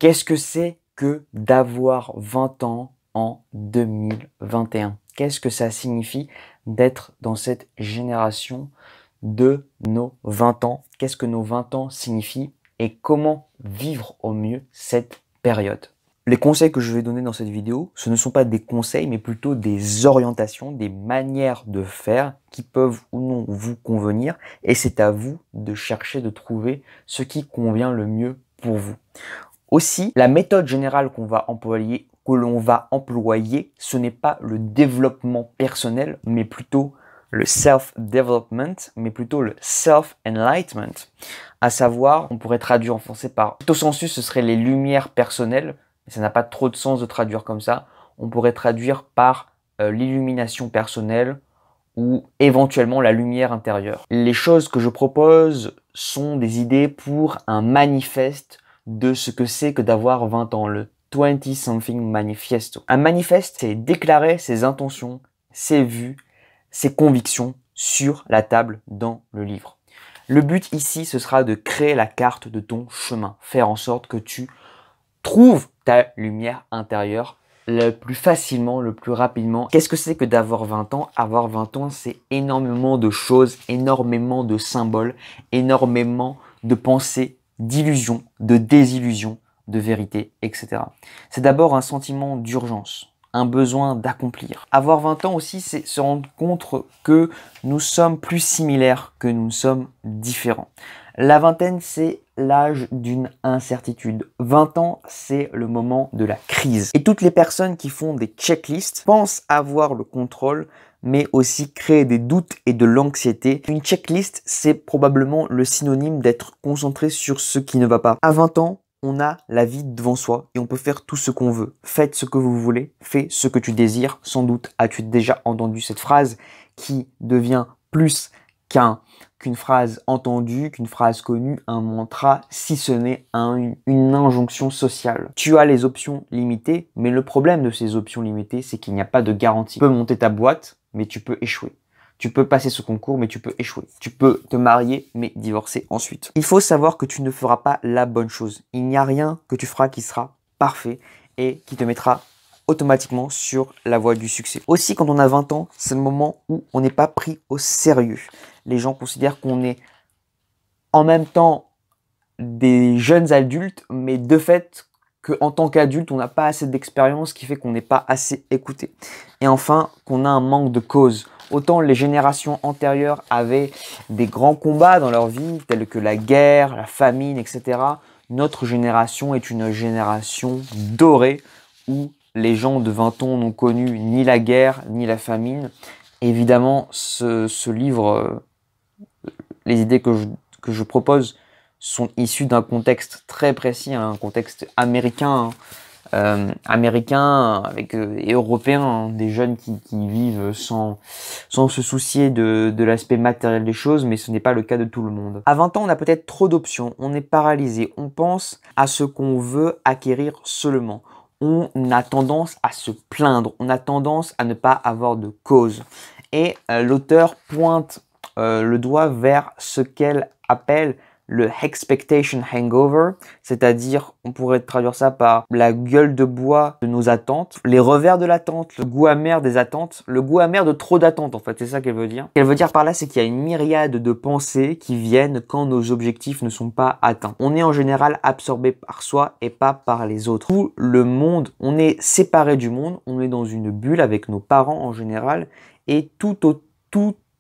Qu'est-ce que c'est que d'avoir 20 ans en 2021? Qu'est-ce que ça signifie d'être dans cette génération de nos 20 ans? Qu'est-ce que nos 20 ans signifient et comment vivre au mieux cette période? Les conseils que je vais donner dans cette vidéo, ce ne sont pas des conseils, mais plutôt des orientations, des manières de faire qui peuvent ou non vous convenir. Et c'est à vous de chercher, de trouver ce qui convient le mieux pour vous. Aussi, la méthode générale que l'on va employer, ce n'est pas le développement personnel, mais plutôt le self-development, mais plutôt le self-enlightenment. À savoir, on pourrait traduire en français par, au sensu, ce serait les lumières personnelles, mais ça n'a pas trop de sens de traduire comme ça. On pourrait traduire par l'illumination personnelle ou éventuellement la lumière intérieure. Les choses que je propose sont des idées pour un manifeste de ce que c'est que d'avoir 20 ans, le 20-something manifesto. Un manifeste, c'est déclarer ses intentions, ses vues, ses convictions sur la table dans le livre. Le but ici, ce sera de créer la carte de ton chemin, faire en sorte que tu trouves ta lumière intérieure le plus facilement, le plus rapidement. Qu'est-ce que c'est que d'avoir 20 ans? Avoir 20 ans, c'est énormément de choses, énormément de symboles, énormément de pensées, d'illusions, de désillusions, de vérité, etc. C'est d'abord un sentiment d'urgence, un besoin d'accomplir. Avoir 20 ans aussi, c'est se rendre compte que nous sommes plus similaires que nous sommes différents. La vingtaine, c'est l'âge d'une incertitude. 20 ans, c'est le moment de la crise. Et toutes les personnes qui font des checklists pensent avoir le contrôle, mais aussi créer des doutes et de l'anxiété. Une checklist, c'est probablement le synonyme d'être concentré sur ce qui ne va pas. À 20 ans, on a la vie devant soi et on peut faire tout ce qu'on veut. Faites ce que vous voulez, fais ce que tu désires. Sans doute as-tu déjà entendu cette phrase qui devient plus qu'une phrase entendue, qu'une phrase connue, un mantra, si ce n'est une injonction sociale. Tu as les options limitées, mais le problème de ces options limitées, c'est qu'il n'y a pas de garantie. Tu peux monter ta boîte, mais tu peux échouer. Tu peux passer ce concours, mais tu peux échouer. Tu peux te marier, mais divorcer ensuite. Il faut savoir que tu ne feras pas la bonne chose. Il n'y a rien que tu feras qui sera parfait et qui te mettra automatiquement sur la voie du succès. Aussi, quand on a 20 ans, c'est le moment où on n'est pas pris au sérieux. Les gens considèrent qu'on est en même temps des jeunes adultes, mais de fait qu'en tant qu'adulte, on n'a pas assez d'expérience, qui fait qu'on n'est pas assez écouté. Et enfin, qu'on a un manque de cause. Autant les générations antérieures avaient des grands combats dans leur vie, tels que la guerre, la famine, etc. Notre génération est une génération dorée où les gens de 20 ans n'ont connu ni la guerre, ni la famine. Évidemment, ce livre, les idées que je propose sont issues d'un contexte très précis, un contexte américain, et européen, des jeunes qui vivent sans se soucier de l'aspect matériel des choses, mais ce n'est pas le cas de tout le monde. À 20 ans, on a peut-être trop d'options, on est paralysé, on pense à ce qu'on veut acquérir seulement. On a tendance à se plaindre, on a tendance à ne pas avoir de cause. Et l'auteur pointe le doigt vers ce qu'elle appelle le expectation hangover, c'est-à-dire, on pourrait traduire ça par la gueule de bois de nos attentes, les revers de l'attente, le goût amer des attentes, le goût amer de trop d'attentes en fait, c'est ça qu'elle veut dire. Ce qu'elle veut dire par là, c'est qu'il y a une myriade de pensées qui viennent quand nos objectifs ne sont pas atteints. On est en général absorbé par soi et pas par les autres. Tout le monde, on est séparé du monde, on est dans une bulle avec nos parents en général et tout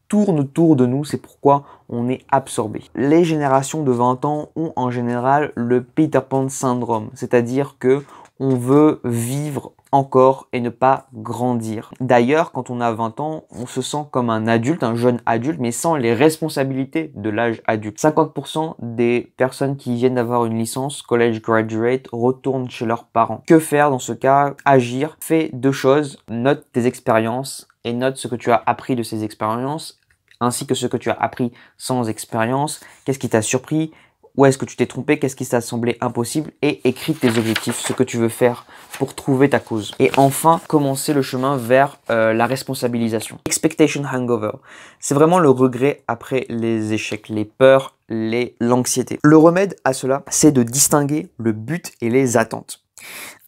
tourne autour de nous, c'est pourquoi on est absorbé. Les générations de 20 ans ont en général le Peter Pan syndrome, c'est-à-dire que on veut vivre encore et ne pas grandir. D'ailleurs, quand on a 20 ans, on se sent comme un adulte, un jeune adulte, mais sans les responsabilités de l'âge adulte. 50% des personnes qui viennent d'avoir une licence college graduate retournent chez leurs parents. Que faire dans ce cas? Agir. Fais deux choses. Note tes expériences et note ce que tu as appris de ces expériences, ainsi que ce que tu as appris sans expérience. Qu'est-ce qui t'a surpris? où est-ce que tu t'es trompé, qu'est-ce qui t'a semblé impossible et écris tes objectifs, ce que tu veux faire pour trouver ta cause. Et enfin, commencer le chemin vers la responsabilisation. Expectation hangover, c'est vraiment le regret après les échecs, les peurs, l'anxiété. Le remède à cela, c'est de distinguer le but et les attentes.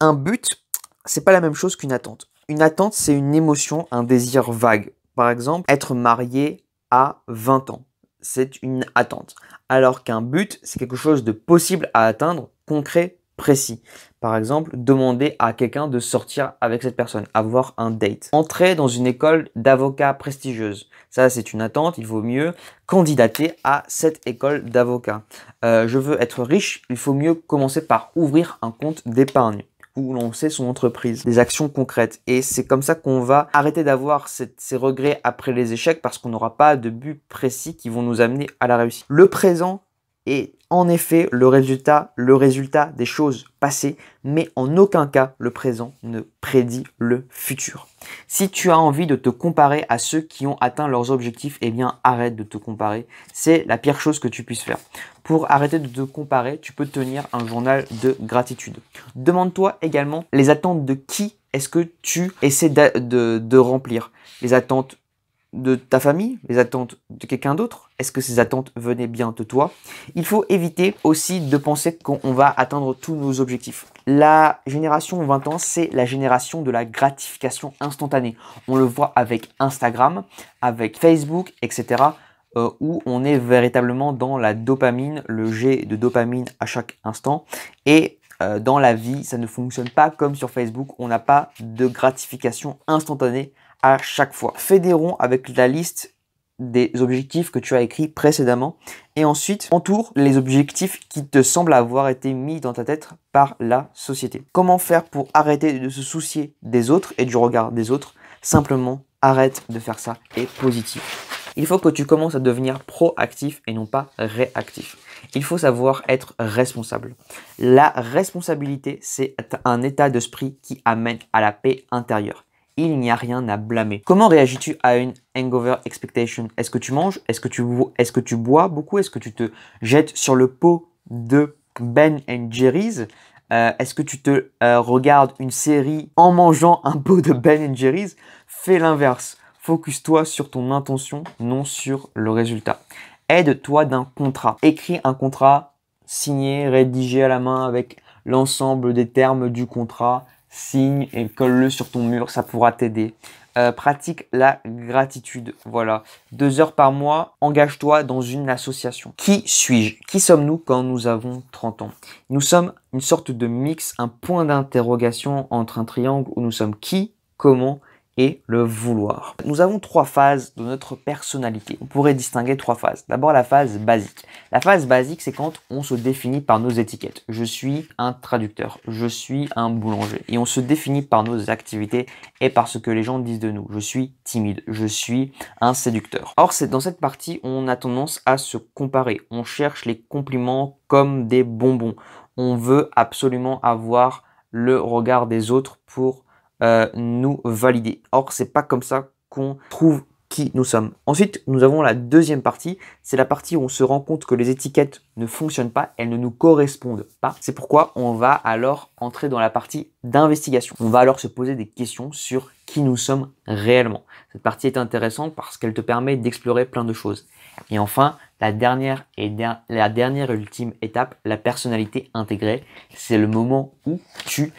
Un but, c'est pas la même chose qu'une attente. Une attente, c'est une émotion, un désir vague. Par exemple, être marié à 20 ans, c'est une attente. Alors qu'un but, c'est quelque chose de possible à atteindre, concret, précis. Par exemple, demander à quelqu'un de sortir avec cette personne, avoir un date. Entrer dans une école d'avocats prestigieuse, ça c'est une attente, il vaut mieux candidater à cette école d'avocats. Je veux être riche, il faut mieux commencer par ouvrir un compte d'épargne ou lancer son entreprise, des actions concrètes. Et c'est comme ça qu'on va arrêter d'avoir ces regrets après les échecs parce qu'on n'aura pas de buts précis qui vont nous amener à la réussite. Le présent est en effet le résultat des choses passées, mais en aucun cas le présent ne prédit le futur. Si tu as envie de te comparer à ceux qui ont atteint leurs objectifs, eh bien arrête de te comparer. C'est la pire chose que tu puisses faire. Pour arrêter de te comparer, tu peux tenir un journal de gratitude. Demande-toi également les attentes de qui est-ce que tu essaies de remplir. Les attentes de ta famille, les attentes de quelqu'un d'autre? Est-ce que ces attentes venaient bien de toi? Il faut éviter aussi de penser qu'on va atteindre tous nos objectifs. La génération 20 ans, c'est la génération de la gratification instantanée. On le voit avec Instagram, avec Facebook, etc. Où on est véritablement dans la dopamine, le jet de dopamine à chaque instant. Et dans la vie, ça ne fonctionne pas comme sur Facebook. On n'a pas de gratification instantanée à chaque fois. Fais des ronds avec la liste des objectifs que tu as écrits précédemment et ensuite entoure les objectifs qui te semblent avoir été mis dans ta tête par la société. Comment faire pour arrêter de se soucier des autres et du regard des autres? Simplement arrête de faire ça et positif. Il faut que tu commences à devenir proactif et non pas réactif. Il faut savoir être responsable. La responsabilité, c'est un état d'esprit qui amène à la paix intérieure. Il n'y a rien à blâmer. Comment réagis-tu à une hangover expectation? Est-ce que tu manges? Est-ce que tu bois beaucoup? Est-ce que tu te jettes sur le pot de Ben & Jerry's? Est-ce que tu te regardes une série en mangeant un pot de Ben & Jerry's? Fais l'inverse. Focus-toi sur ton intention, non sur le résultat. Aide-toi d'un contrat. Écris un contrat signé, rédigé à la main avec l'ensemble des termes du contrat. Signe et colle-le sur ton mur, ça pourra t'aider. Pratique la gratitude, voilà. 2 heures par mois, engage-toi dans une association. Qui suis-je? Qui sommes-nous quand nous avons 30 ans? Nous sommes une sorte de mix, un point d'interrogation entre un triangle où nous sommes qui, comment et le vouloir. Nous avons 3 phases de notre personnalité. On pourrait distinguer 3 phases. D'abord la phase basique. La phase basique, c'est quand on se définit par nos étiquettes. Je suis un traducteur, je suis un boulanger. Et on se définit par nos activités et par ce que les gens disent de nous. Je suis timide, je suis un séducteur. Or, c'est dans cette partie, on a tendance à se comparer. On cherche les compliments comme des bonbons. On veut absolument avoir le regard des autres pour nous valider. Or, c'est pas comme ça qu'on trouve qui nous sommes. Ensuite, nous avons la deuxième partie. C'est la partie où on se rend compte que les étiquettes ne fonctionnent pas, elles ne nous correspondent pas. C'est pourquoi on va alors entrer dans la partie d'investigation. On va alors se poser des questions sur qui nous sommes réellement. Cette partie est intéressante parce qu'elle te permet d'explorer plein de choses. Et enfin, la dernière et ultime étape, la personnalité intégrée, c'est le moment où tu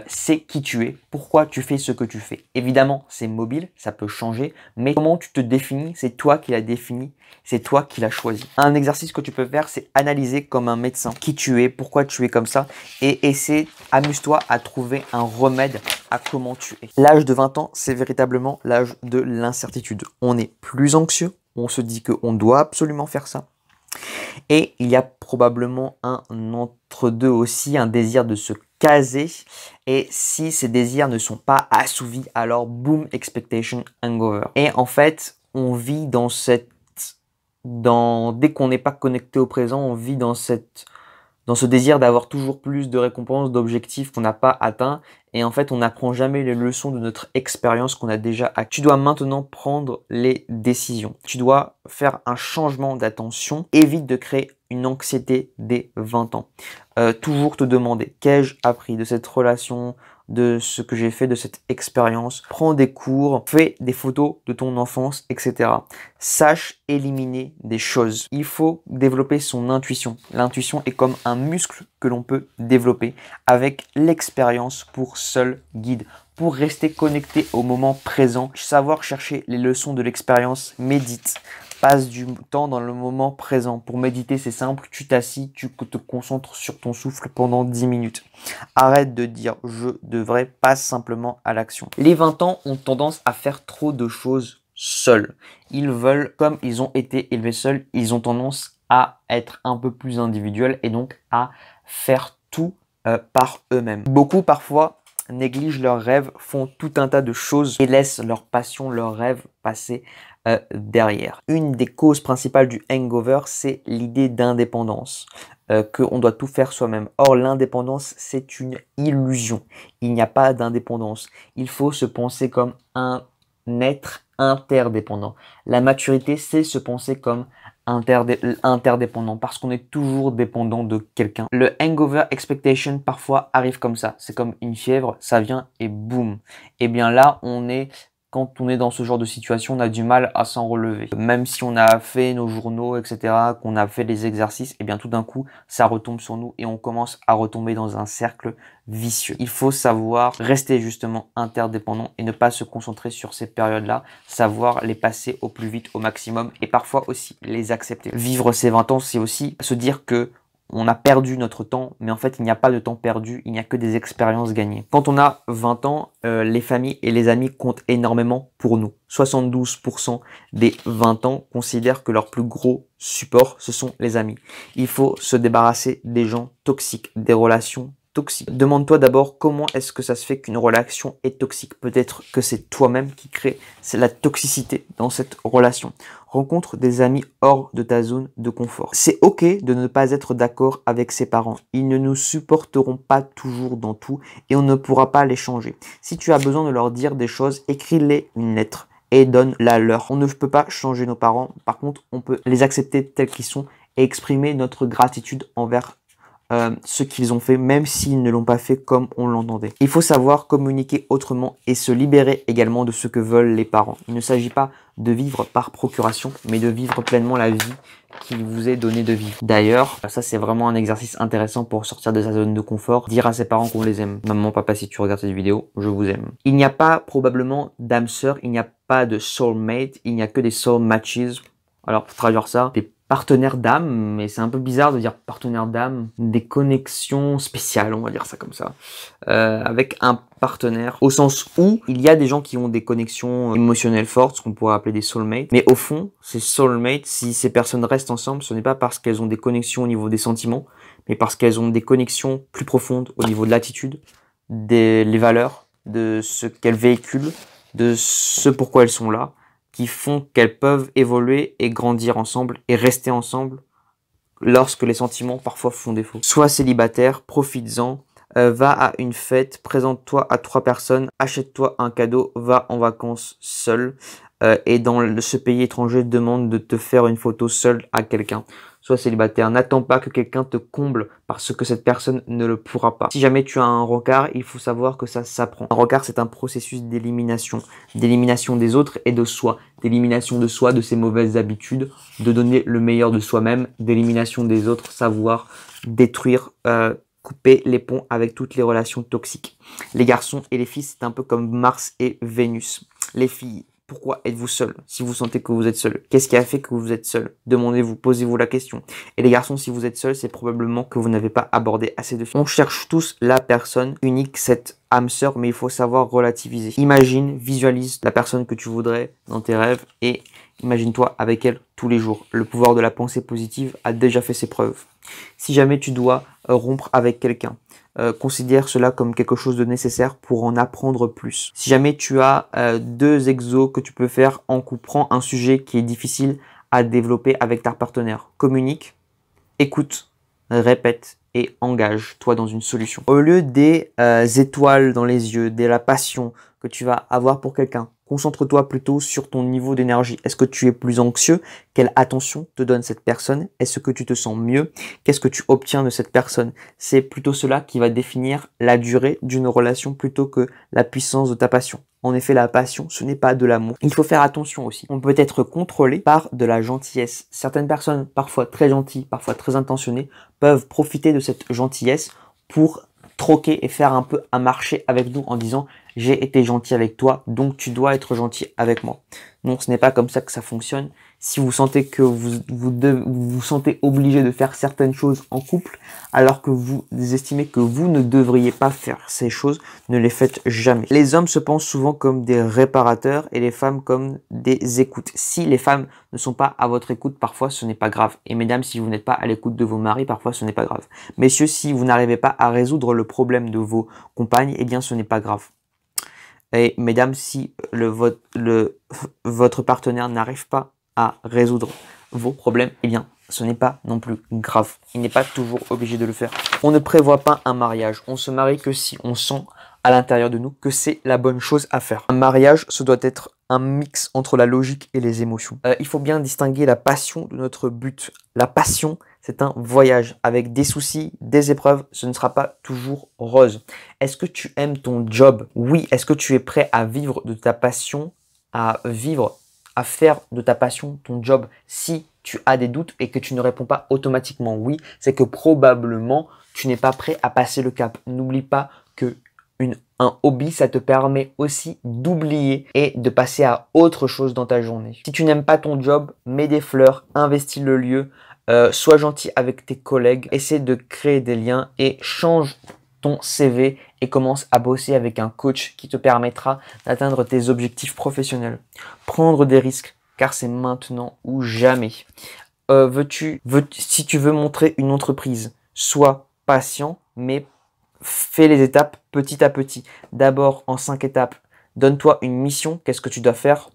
sais qui tu es, pourquoi tu fais ce que tu fais. Évidemment, c'est mobile, ça peut changer, mais comment tu te définis, c'est toi qui l'as défini, c'est toi qui l'as choisi. Un exercice que tu peux faire, c'est analyser comme un médecin qui tu es, pourquoi tu es comme ça, et amuse-toi à trouver un remède à comment tu es. L'âge de 20 ans, c'est véritablement l'âge de l'incertitude. On est plus anxieux, on se dit qu'on doit absolument faire ça. Et il y a probablement un entre-deux aussi, un désir de se caser. Et si ces désirs ne sont pas assouvis, alors boom, expectation hangover. Et en fait, on vit dès qu'on n'est pas connecté au présent, on vit dans ce désir d'avoir toujours plus de récompenses, d'objectifs qu'on n'a pas atteints. Et en fait, on n'apprend jamais les leçons de notre expérience qu'on a déjà acquis. Tu dois maintenant prendre les décisions. Tu dois faire un changement d'attention. Évite de créer une anxiété des 20 ans. Toujours te demander, qu'ai-je appris de cette relation, de ce que j'ai fait, de cette expérience. Prends des cours, fais des photos de ton enfance, etc. Sache éliminer des choses. Il faut développer son intuition. L'intuition est comme un muscle que l'on peut développer avec l'expérience pour seul guide. Pour rester connecté au moment présent, savoir chercher les leçons de l'expérience, médite. Passe du temps dans le moment présent. Pour méditer, c'est simple, tu t'assis, tu te concentres sur ton souffle pendant 10 minutes. Arrête de dire « je devrais », passe simplement à l'action. Les 20 ans ont tendance à faire trop de choses seuls. Ils veulent, comme ils ont été élevés seuls, ils ont tendance à être un peu plus individuels et donc à faire tout par eux-mêmes. Beaucoup parfois négligent leurs rêves, font tout un tas de choses et laissent leur passion, leurs rêves passer derrière. Une des causes principales du hangover, c'est l'idée d'indépendance, qu'on doit tout faire soi-même. Or, l'indépendance, c'est une illusion. Il n'y a pas d'indépendance. Il faut se penser comme un être interdépendant. La maturité, c'est se penser comme interdépendant parce qu'on est toujours dépendant de quelqu'un. Le hangover expectation parfois arrive comme ça. C'est comme une fièvre, ça vient et boum. Et bien là, quand on est dans ce genre de situation, on a du mal à s'en relever. Même si on a fait nos journaux, etc., qu'on a fait les exercices, et bien tout d'un coup, ça retombe sur nous et on commence à retomber dans un cercle vicieux. Il faut savoir rester justement interdépendant et ne pas se concentrer sur ces périodes-là, savoir les passer au plus vite, au maximum et parfois aussi les accepter. Vivre ces 20 ans, c'est aussi se dire que on a perdu notre temps, mais en fait, il n'y a pas de temps perdu, il n'y a que des expériences gagnées. Quand on a 20 ans, les familles et les amis comptent énormément pour nous. 72% des 20 ans considèrent que leur plus gros support, ce sont les amis. Il faut se débarrasser des gens toxiques, des relations toxique. Demande-toi d'abord comment est-ce que ça se fait qu'une relation est toxique. Peut-être que c'est toi-même qui crée la toxicité dans cette relation. Rencontre des amis hors de ta zone de confort. C'est ok de ne pas être d'accord avec ses parents. Ils ne nous supporteront pas toujours dans tout et on ne pourra pas les changer. Si tu as besoin de leur dire des choses, écris-les une lettre et donne-la leur. On ne peut pas changer nos parents. Par contre, on peut les accepter tels qu'ils sont et exprimer notre gratitude envers ce qu'ils ont fait, même s'ils ne l'ont pas fait comme on l'entendait. Il faut savoir communiquer autrement et se libérer également de ce que veulent les parents. Il ne s'agit pas de vivre par procuration, mais de vivre pleinement la vie qui vous est donnée de vivre. D'ailleurs, ça c'est vraiment un exercice intéressant pour sortir de sa zone de confort, dire à ses parents qu'on les aime. Maman, papa, si tu regardes cette vidéo, je vous aime. Il n'y a pas probablement d'âme sœur, il n'y a pas de soulmate, il n'y a que des soul matches. Alors pour traduire ça, des partenaires d'âme, mais c'est un peu bizarre de dire partenaire d'âme, des connexions spéciales, on va dire ça comme ça, avec un partenaire, au sens où il y a des gens qui ont des connexions émotionnelles fortes, ce qu'on pourrait appeler des soulmates, mais au fond, ces soulmates, si ces personnes restent ensemble, ce n'est pas parce qu'elles ont des connexions au niveau des sentiments, mais parce qu'elles ont des connexions plus profondes au niveau de l'attitude, les valeurs, de ce qu'elles véhiculent, de ce pourquoi elles sont là, qui font qu'elles peuvent évoluer et grandir ensemble et rester ensemble lorsque les sentiments parfois font défaut. Sois célibataire, profites-en, va à une fête, présente-toi à 3 personnes, achète-toi un cadeau, va en vacances seul et dans ce pays étranger, demande de te faire une photo seule à quelqu'un. Sois célibataire, n'attends pas que quelqu'un te comble parce que cette personne ne le pourra pas. Si jamais tu as un rencard, il faut savoir que ça s'apprend. Un rencard, c'est un processus d'élimination des autres et de soi, d'élimination de soi, de ses mauvaises habitudes, de donner le meilleur de soi-même, d'élimination des autres, savoir détruire, couper les ponts avec toutes les relations toxiques. Les garçons et les filles, c'est un peu comme Mars et Vénus. Les filles, pourquoi êtes-vous seul si vous sentez que vous êtes seul? Qu'est-ce qui a fait que vous êtes seul? Demandez-vous, posez-vous la question. Et les garçons, si vous êtes seul, c'est probablement que vous n'avez pas abordé assez de filles. On cherche tous la personne unique, cette âme sœur, mais il faut savoir relativiser. Imagine, visualise la personne que tu voudrais dans tes rêves et imagine-toi avec elle tous les jours. Le pouvoir de la pensée positive a déjà fait ses preuves. Si jamais tu dois rompre avec quelqu'un, considère cela comme quelque chose de nécessaire pour en apprendre plus. Si jamais tu as 2 exos que tu peux faire en couple, prends un sujet qui est difficile à développer avec ta partenaire. Communique, écoute, répète et engage-toi dans une solution. Au lieu des étoiles dans les yeux, de la passion que tu vas avoir pour quelqu'un, Concentre-toi plutôt sur ton niveau d'énergie. Est-ce que tu es plus anxieux? Quelle attention te donne cette personne? Est-ce que tu te sens mieux? Qu'est-ce que tu obtiens de cette personne? C'est plutôt cela qui va définir la durée d'une relation plutôt que la puissance de ta passion. En effet, la passion, ce n'est pas de l'amour. Il faut faire attention aussi. On peut être contrôlé par de la gentillesse. Certaines personnes, parfois très gentilles, parfois très intentionnées, peuvent profiter de cette gentillesse pour troquer et faire un peu un marché avec nous en disant « j'ai été gentil avec toi, donc tu dois être gentil avec moi ». Non, ce n'est pas comme ça que ça fonctionne. Si vous sentez que vous sentez obligé de faire certaines choses en couple, alors que vous estimez que vous ne devriez pas faire ces choses, ne les faites jamais. Les hommes se pensent souvent comme des réparateurs et les femmes comme des écoutes. Si les femmes ne sont pas à votre écoute, parfois ce n'est pas grave. Et mesdames, si vous n'êtes pas à l'écoute de vos maris, parfois ce n'est pas grave. Messieurs, si vous n'arrivez pas à résoudre le problème de vos compagnes, eh bien ce n'est pas grave. Et mesdames, si votre partenaire n'arrive pas à résoudre vos problèmes, eh bien, ce n'est pas non plus grave. Il n'est pas toujours obligé de le faire. On ne prévoit pas un mariage. On se marie que si on sent à l'intérieur de nous que c'est la bonne chose à faire. Un mariage, ce doit être un mix entre la logique et les émotions. Il faut bien distinguer la passion de notre but. La passion, c'est un voyage avec des soucis, des épreuves. Ce ne sera pas toujours rose. Est-ce que tu aimes ton job? Oui. Est-ce que tu es prêt à vivre de ta passion, à faire de ta passion ton job? Si tu as des doutes et que tu ne réponds pas automatiquement oui, c'est que probablement tu n'es pas prêt à passer le cap. N'oublie pas que un hobby, ça te permet aussi d'oublier et de passer à autre chose dans ta journée. Si tu n'aimes pas ton job, mets des fleurs, investis le lieu, sois gentil avec tes collègues, essaie de créer des liens et change ton CV et commence à bosser avec un coach qui te permettra d'atteindre tes objectifs professionnels. Prendre des risques, car c'est maintenant ou jamais. Si tu veux montrer une entreprise, sois patient, mais fais les étapes petit à petit. D'abord en 5 étapes. Donne-toi une mission. Qu'est-ce que tu dois faire?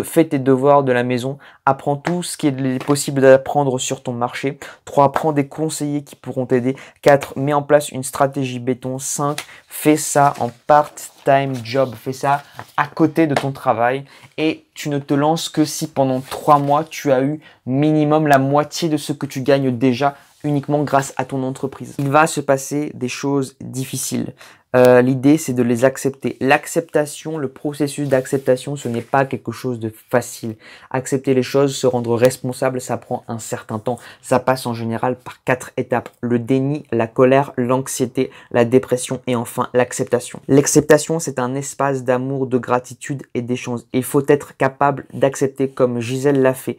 Fais tes devoirs de la maison. Apprends tout ce qui est possible d'apprendre sur ton marché. 3. Prends des conseillers qui pourront t'aider. 4. Mets en place une stratégie béton. 5. Fais ça en part-time job. Fais ça à côté de ton travail. Et tu ne te lances que si pendant 3 mois, tu as eu minimum la moitié de ce que tu gagnes déjà uniquement grâce à ton entreprise. Il va se passer des choses difficiles. L'idée, c'est de les accepter. L'acceptation, le processus d'acceptation, ce n'est pas quelque chose de facile. Accepter les choses, se rendre responsable, ça prend un certain temps. Ça passe en général par 4 étapes. Le déni, la colère, l'anxiété, la dépression et enfin l'acceptation. L'acceptation, c'est un espace d'amour, de gratitude et d'échange. Il faut être capable d'accepter comme Gisèle l'a fait.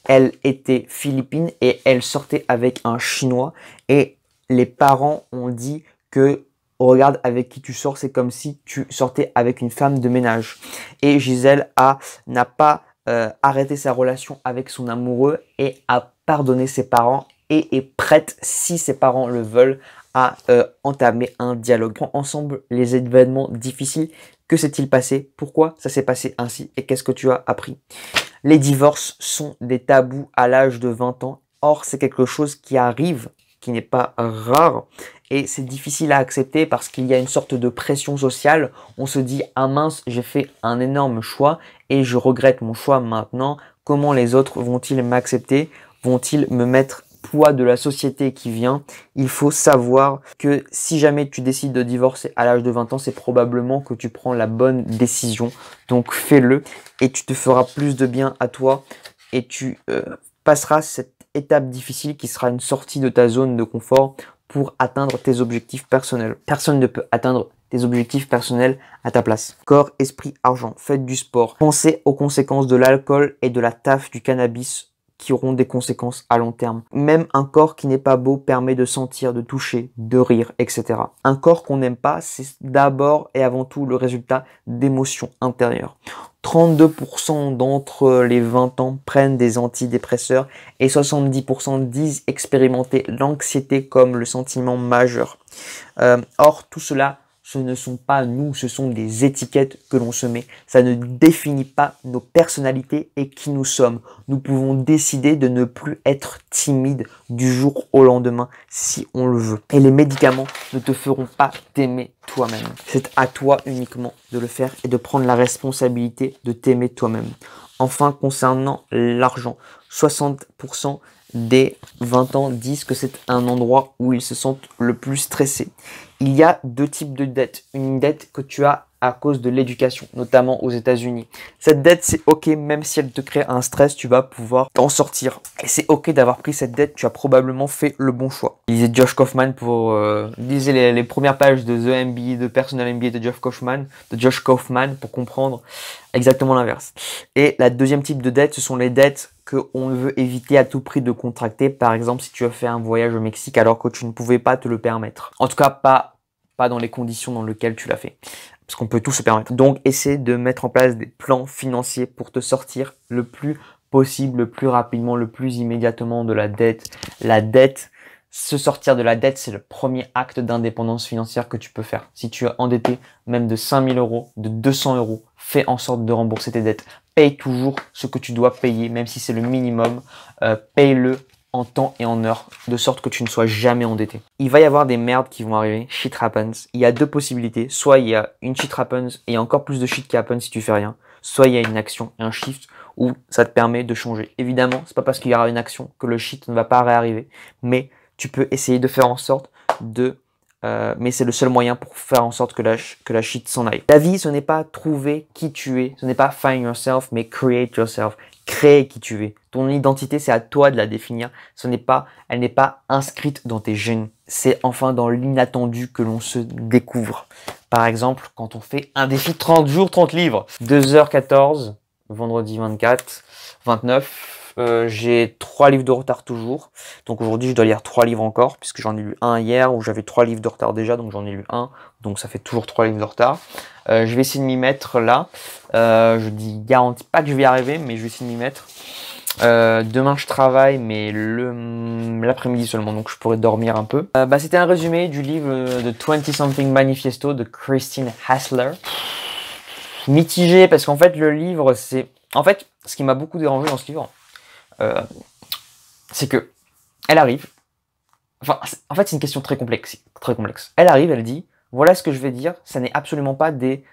Elle était philippine et elle sortait avec un Chinois et les parents ont dit que regarde avec qui tu sors, c'est comme si tu sortais avec une femme de ménage. Et Gisèle n'a pas arrêté sa relation avec son amoureux et a pardonné ses parents et est prête, si ses parents le veulent, à entamer un dialogue. Prends ensemble les événements difficiles. Que s'est-il passé? Pourquoi ça s'est passé ainsi? Et qu'est-ce que tu as appris? Les divorces sont des tabous à l'âge de 20 ans. Or, c'est quelque chose qui arrive, qui n'est pas rare. Et c'est difficile à accepter parce qu'il y a une sorte de pression sociale. On se dit « Ah mince, j'ai fait un énorme choix et je regrette mon choix maintenant. Comment les autres vont-ils m'accepter? Vont-ils me mettre poids de la société qui vient ?» Il faut savoir que si jamais tu décides de divorcer à l'âge de 20 ans, c'est probablement que tu prends la bonne décision. Donc fais-le et tu te feras plus de bien à toi et tu passeras cette étape difficile qui sera une sortie de ta zone de confort pour atteindre tes objectifs personnels. Personne ne peut atteindre tes objectifs personnels à ta place. Corps, esprit, argent, faites du sport. Pensez aux conséquences de l'alcool et de la taf du cannabis qui auront des conséquences à long terme. Même un corps qui n'est pas beau permet de sentir, de toucher, de rire, etc. Un corps qu'on n'aime pas, c'est d'abord et avant tout le résultat d'émotions intérieures. 32% d'entre les 20 ans prennent des antidépresseurs et 70% disent expérimenter l'anxiété comme le sentiment majeur. Or, tout cela ce ne sont pas nous, ce sont des étiquettes que l'on se met. Ça ne définit pas nos personnalités et qui nous sommes. Nous pouvons décider de ne plus être timide du jour au lendemain si on le veut. Et les médicaments ne te feront pas t'aimer toi-même. C'est à toi uniquement de le faire et de prendre la responsabilité de t'aimer toi-même. Enfin, concernant l'argent, 60% des 20 ans disent que c'est un endroit où ils se sentent le plus stressés. Il y a deux types de dettes. Une dette que tu as à cause de l'éducation, notamment aux États-Unis. Cette dette, c'est ok, même si elle te crée un stress, tu vas pouvoir t'en sortir. Et c'est ok d'avoir pris cette dette, tu as probablement fait le bon choix. Lisez Josh Kaufman pour lisez les premières pages de The MBA, de Personal MBA de Josh Kaufman pour comprendre exactement l'inverse. Et la deuxième type de dette, ce sont les dettes qu'on veut éviter à tout prix de contracter. Par exemple, si tu as fait un voyage au Mexique alors que tu ne pouvais pas te le permettre. En tout cas, pas dans les conditions dans lesquelles tu l'as fait. Parce qu'on peut tout se permettre. Donc, essaie de mettre en place des plans financiers pour te sortir le plus possible, le plus rapidement, le plus immédiatement de la dette. La dette, se sortir de la dette, c'est le premier acte d'indépendance financière que tu peux faire. Si tu es endetté, même de 5000 euros, de 200 euros, fais en sorte de rembourser tes dettes. Paye toujours ce que tu dois payer, même si c'est le minimum. Paye-le en temps et en heure, de sorte que tu ne sois jamais endetté. Il va y avoir des merdes qui vont arriver, shit happens. Il y a deux possibilités, soit il y a une shit happens et il y a encore plus de shit qui happens si tu fais rien, soit il y a une action, un shift où ça te permet de changer. Évidemment, c'est pas parce qu'il y aura une action que le shit ne va pas réarriver, mais tu peux essayer de faire en sorte de... mais c'est le seul moyen pour faire en sorte que la shit s'en aille. La vie, ce n'est pas trouver qui tu es, ce n'est pas find yourself, mais create yourself. Créer qui tu es. Ton identité, c'est à toi de la définir. Elle n'est pas inscrite dans tes gènes. C'est enfin dans l'inattendu que l'on se découvre. Par exemple, quand on fait un défi 30 jours, 30 livres. 2h14, vendredi 24, 29. J'ai 3 livres de retard toujours. Donc aujourd'hui, je dois lire 3 livres encore, puisque j'en ai lu un hier, où j'avais 3 livres de retard déjà, donc j'en ai lu un. Donc ça fait toujours 3 livres de retard. Je vais essayer de m'y mettre là. Je dis garantis pas que je vais y arriver, mais je vais essayer de m'y mettre. Demain je travaille, mais l'après-midi seulement, donc je pourrais dormir un peu. C'était un résumé du livre de 20 Something Manifesto de Christine Hassler. Mitigé, parce qu'en fait le livre, c'est... En fait, ce qui m'a beaucoup dérangé dans ce livre, c'est que elle arrive... Enfin, en fait, c'est une question très complexe, très complexe. Elle arrive, elle dit, voilà ce que je vais dire, ça n'est absolument pas des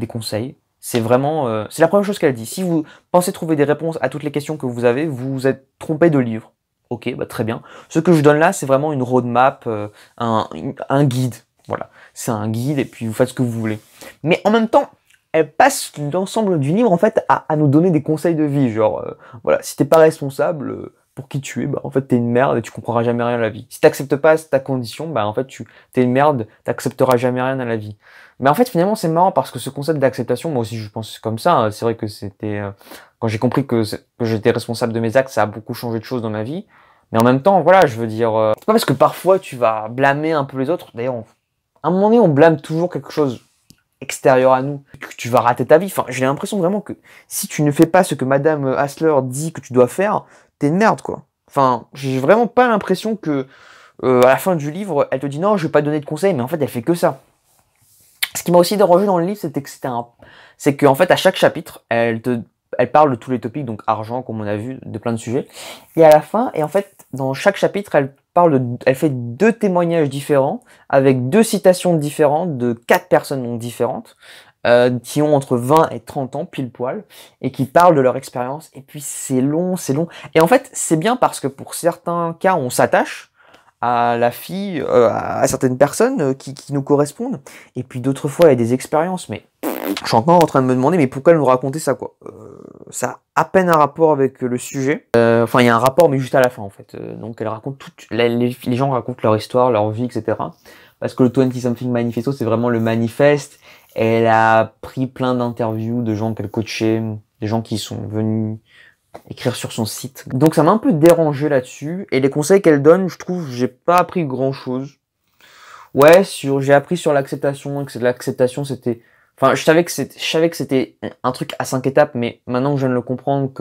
conseils. C'est vraiment, c'est la première chose qu'elle dit. Si vous pensez trouver des réponses à toutes les questions que vous avez, vous vous êtes trompé de livre. Ok, très bien. Ce que je donne là, c'est vraiment une roadmap, un guide. Voilà, c'est un guide et puis vous faites ce que vous voulez. Mais en même temps, elle passe l'ensemble du livre en fait à nous donner des conseils de vie. Genre, voilà, si t'es pas responsable pour qui tu es, en fait t'es une merde et tu comprendras jamais rien à la vie. Si t'acceptes pas ta condition, en fait t'es une merde, t'accepteras jamais rien à la vie. Mais en fait finalement c'est marrant parce que ce concept d'acceptation, moi aussi je pense comme ça. Hein. C'est vrai que c'était quand j'ai compris que j'étais responsable de mes actes, ça a beaucoup changé de choses dans ma vie. Mais en même temps, voilà, je veux dire, c'est pas parce que parfois tu vas blâmer un peu les autres. D'ailleurs, à un moment donné, on blâme toujours quelque chose extérieur à nous, que tu vas rater ta vie. Enfin, j'ai l'impression vraiment que si tu ne fais pas ce que Madame Hassler dit que tu dois faire, t'es une merde, quoi. Enfin, j'ai vraiment pas l'impression que à la fin du livre, elle te dit non, je vais pas donner de conseils, mais en fait, elle fait que ça. Ce qui m'a aussi dérangé dans le livre, c'est qu'en fait, à chaque chapitre, elle parle de tous les topics, donc argent, comme on a vu, de plein de sujets. Et à la fin, et en fait, dans chaque chapitre, elle fait 2 témoignages différents, avec 2 citations différentes de 4 personnes donc différentes, qui ont entre 20 et 30 ans, pile poil, et qui parlent de leur expérience. Et puis c'est long, c'est long. Et en fait, c'est bien parce que pour certains cas, on s'attache à la fille, à certaines personnes qui nous correspondent. Et puis d'autres fois, il y a des expériences, mais je suis encore en train de me demander, mais pourquoi elle nous raconter ça, quoi ça a à peine un rapport avec le sujet. Enfin, il y a un rapport, mais juste à la fin, en fait. Donc, elle raconte les gens racontent leur histoire, leur vie, etc. Parce que le 20 Something Manifesto, c'est vraiment le manifeste. Elle a pris plein d'interviews de gens qu'elle coachait, des gens qui sont venus écrire sur son site. Donc, ça m'a un peu dérangé là-dessus. Et les conseils qu'elle donne, je trouve, j'ai pas appris grand-chose. Ouais, j'ai appris sur l'acceptation, et que l'acceptation, c'était... Enfin, je savais que c'était un truc à 5 étapes, mais maintenant que je viens de le comprendre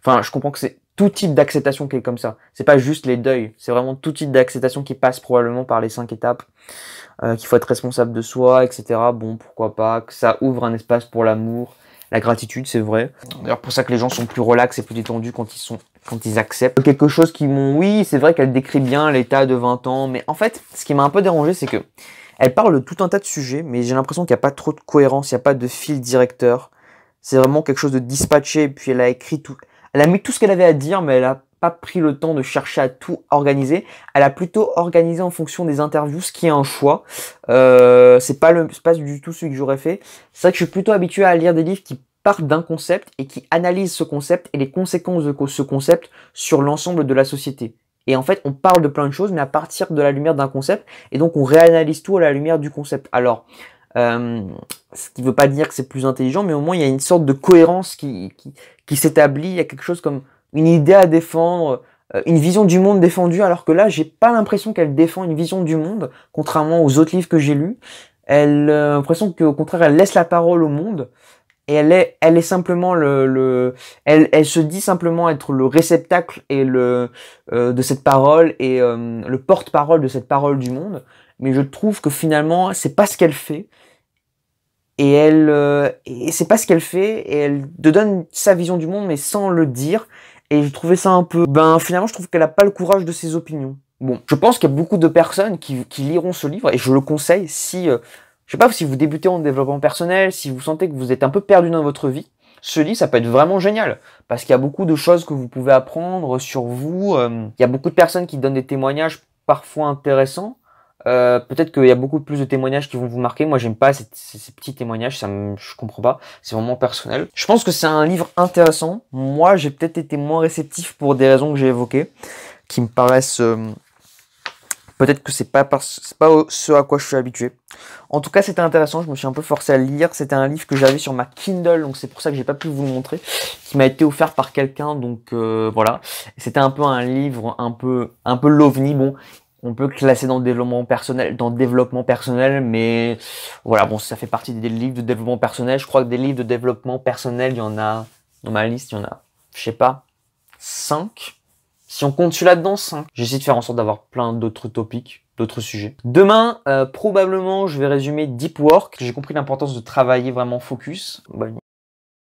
je comprends que c'est tout type d'acceptation qui est comme ça. C'est pas juste les deuils, c'est vraiment tout type d'acceptation qui passe probablement par les 5 étapes. qu'il faut être responsable de soi, etc. Bon, pourquoi pas, que ça ouvre un espace pour l'amour, la gratitude, c'est vrai. D'ailleurs, pour ça que les gens sont plus relax et plus détendus quand ils acceptent. Quelque chose qui m'ont, oui, c'est vrai qu'elle décrit bien l'état de 20 ans, mais en fait, ce qui m'a un peu dérangé, c'est que elle parle de tout un tas de sujets, mais j'ai l'impression qu'il n'y a pas trop de cohérence, il n'y a pas de fil directeur. C'est vraiment quelque chose de dispatché, et puis elle a écrit tout, elle a mis tout ce qu'elle avait à dire, mais elle a pas pris le temps de chercher à tout organiser. Elle a plutôt organisé en fonction des interviews, ce qui est un choix. C'est pas du tout ce que j'aurais fait. C'est vrai que je suis plutôt habitué à lire des livres qui partent d'un concept et qui analysent ce concept et les conséquences de ce concept sur l'ensemble de la société. Et en fait, on parle de plein de choses, mais à partir de la lumière d'un concept, et donc on réanalyse tout à la lumière du concept. Alors, ce qui veut pas dire que c'est plus intelligent, mais au moins il y a une sorte de cohérence qui s'établit. Il y a quelque chose comme une idée à défendre, une vision du monde défendue, alors que là, j'ai pas l'impression qu'elle défend une vision du monde, contrairement aux autres livres que j'ai lus. Elle a l'impression qu'au contraire, elle laisse la parole au monde. Et elle est simplement elle se dit simplement être le réceptacle et de cette parole et le porte-parole de cette parole du monde. Mais je trouve que finalement, c'est pas ce qu'elle fait. Et c'est pas ce qu'elle fait. Et elle te donne sa vision du monde, mais sans le dire. Et je trouvais ça un peu, finalement, je trouve qu'elle a pas le courage de ses opinions. Bon, je pense qu'il y a beaucoup de personnes qui liront ce livre et je le conseille si, je sais pas, si vous débutez en développement personnel, si vous sentez que vous êtes un peu perdu dans votre vie, ce livre, ça peut être vraiment génial. Parce qu'il y a beaucoup de choses que vous pouvez apprendre sur vous. Il y a beaucoup de personnes qui donnent des témoignages parfois intéressants. Peut-être qu'il y a beaucoup plus de témoignages qui vont vous marquer. Moi, j'aime pas ces petits témoignages, je comprends pas. C'est vraiment personnel. Je pense que c'est un livre intéressant. Moi, j'ai peut-être été moins réceptif pour des raisons que j'ai évoquées, qui me paraissent... peut-être que c'est pas ce à quoi je suis habitué. En tout cas, c'était intéressant. Je me suis un peu forcé à le lire. C'était un livre que j'avais sur ma Kindle, donc c'est pour ça que j'ai pas pu vous le montrer, qui m'a été offert par quelqu'un. Donc voilà. C'était un peu un livre, un peu l'ovni. Bon, on peut classer dans le développement personnel, mais voilà. Bon, ça fait partie des livres de développement personnel. Je crois que des livres de développement personnel, il y en a dans ma liste, il y en a, je sais pas, 5. Si on compte celui-là dedans, 5. J'essaie de faire en sorte d'avoir plein d'autres topics, d'autres sujets. Demain, probablement, je vais résumer Deep Work. J'ai compris l'importance de travailler vraiment focus. Bonne nuit.